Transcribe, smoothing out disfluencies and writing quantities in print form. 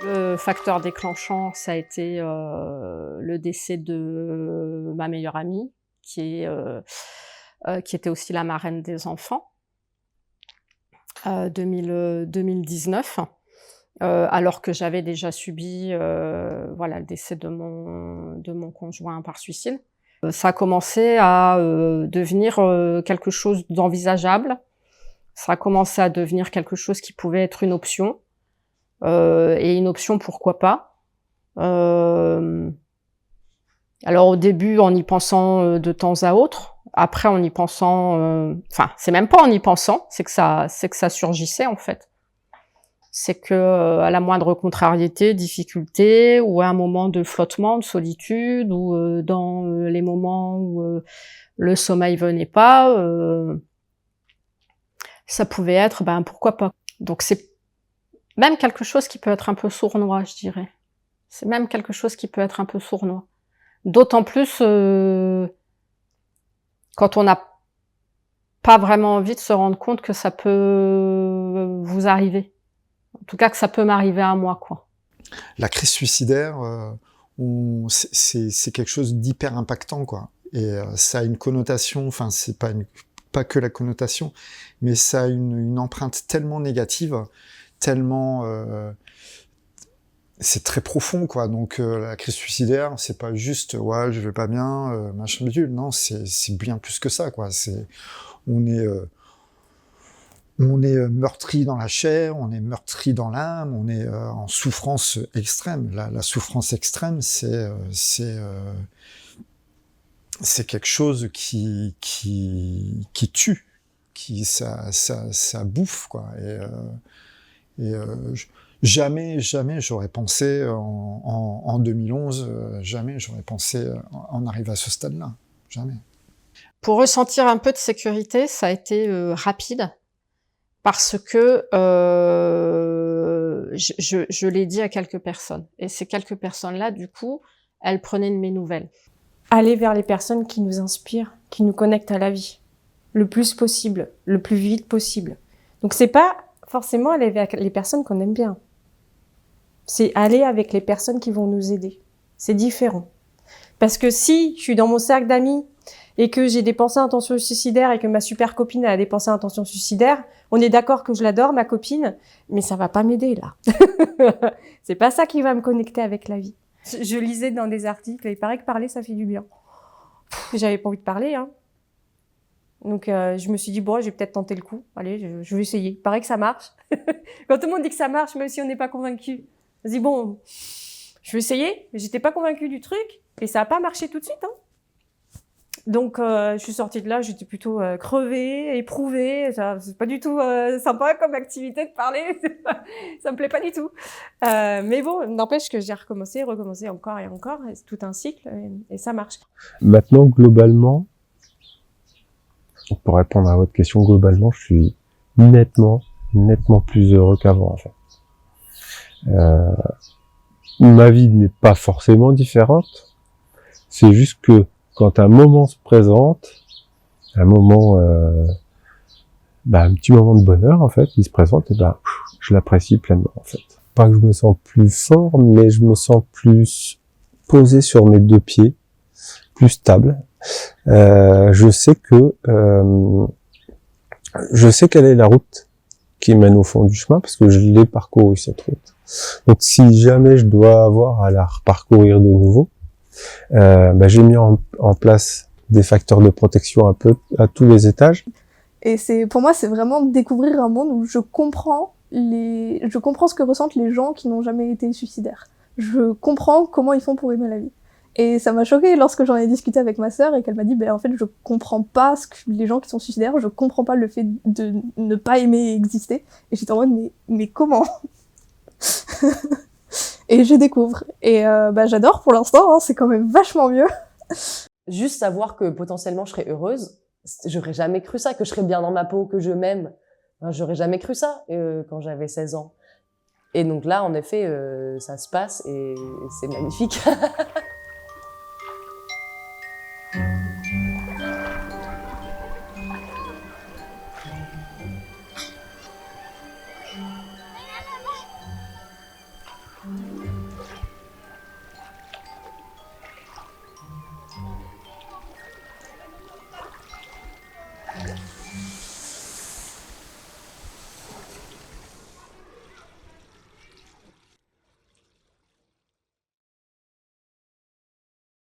Le facteur déclenchant, ça a été, le décès de ma meilleure amie qui était aussi la marraine des enfants, 2019, alors que j'avais déjà subi, voilà, le décès de mon conjoint par suicide. Ça a commencé à, devenir, quelque chose d'envisageable. Ça a commencé à devenir quelque chose qui pouvait être une option. Et une option, pourquoi pas. Alors au début, en y pensant de temps à autre. Après, en y pensant, enfin, c'est même pas en y pensant, c'est que ça surgissait en fait. C'est que à la moindre contrariété, difficulté, ou à un moment de flottement, de solitude, ou dans les moments où le sommeil venait pas, ça pouvait être, ben pourquoi pas. Donc c'est même quelque chose qui peut être un peu sournois, je dirais. C'est même quelque chose qui peut être un peu sournois. D'autant plus quand on n'a pas vraiment envie de se rendre compte que ça peut vous arriver. En tout cas, que ça peut m'arriver à moi, quoi. La crise suicidaire, c'est quelque chose d'hyper impactant, quoi. Et ça a une connotation, enfin, c'est pas que la connotation, mais ça a une empreinte tellement négative, tellement c'est très profond, quoi. Donc la crise suicidaire, c'est pas juste ouais, je vais pas bien, machin bidule. Non, c'est bien plus que ça, quoi. On est meurtri dans la chair, on est meurtri dans l'âme, on est en souffrance extrême. La souffrance extrême, c'est quelque chose qui tue, ça bouffe, quoi. Jamais j'aurais pensé en 2011, jamais j'aurais pensé en arriver à ce stade-là, jamais. Pour ressentir un peu de sécurité, ça a été rapide parce que je l'ai dit à quelques personnes, et ces quelques personnes-là, du coup, elles prenaient de mes nouvelles. Aller vers les personnes qui nous inspirent, qui nous connectent à la vie, le plus possible, le plus vite possible. Donc c'est pas forcément aller vers les personnes qu'on aime bien. C'est aller avec les personnes qui vont nous aider. C'est différent. Parce que si je suis dans mon cercle d'amis et que j'ai des pensées à intention suicidaire et que ma super copine a des pensées à intention suicidaire, on est d'accord que je l'adore, ma copine, mais ça va pas m'aider, là. C'est pas ça qui va me connecter avec la vie. Je lisais dans des articles, et il paraît que parler, ça fait du bien. J'avais pas envie de parler, hein. Donc je me suis dit, bon, je vais peut-être tenter le coup. Allez, je vais essayer. Il paraît que ça marche. Quand tout le monde dit que ça marche, même si on n'est pas convaincu, on se dit, bon, je vais essayer. Mais j'étais pas convaincue du truc, et ça a pas marché tout de suite, hein. Donc je suis sortie de là, j'étais plutôt crevée, éprouvée. C'est pas du tout sympa comme activité de parler. Ça me plaît pas du tout. Mais bon, n'empêche que j'ai recommencé encore et encore. Et c'est tout un cycle, et ça marche. Maintenant, globalement, pour répondre à votre question, globalement, je suis nettement plus heureux qu'avant, en fait. Ma vie n'est pas forcément différente. C'est juste que quand un moment se présente, un moment, un petit moment de bonheur, en fait, il se présente, et je l'apprécie pleinement, en fait. Pas que je me sens plus fort, mais je me sens plus posé sur mes deux pieds, plus stable. Je sais quelle est la route qui mène au fond du chemin, parce que je l'ai parcouru, cette route. Donc si jamais je dois avoir à la reparcourir de nouveau, j'ai mis en place des facteurs de protection un peu à tous les étages. Et pour moi, c'est vraiment découvrir un monde où je comprends ce que ressentent les gens qui n'ont jamais été suicidaires. Je comprends comment ils font pour aimer la vie. Et ça m'a choquée lorsque j'en ai discuté avec ma sœur et qu'elle m'a dit, en fait, je comprends pas ce que les gens qui sont suicidaires, je comprends pas le fait de ne pas aimer exister. Et j'étais en mode, mais comment? Et je découvre. Et j'adore pour l'instant, hein, c'est quand même vachement mieux. Juste savoir que potentiellement je serais heureuse, j'aurais jamais cru ça, que je serais bien dans ma peau, que je m'aime. Enfin, j'aurais jamais cru ça quand j'avais 16 ans. Et donc là, en effet, ça se passe et c'est magnifique.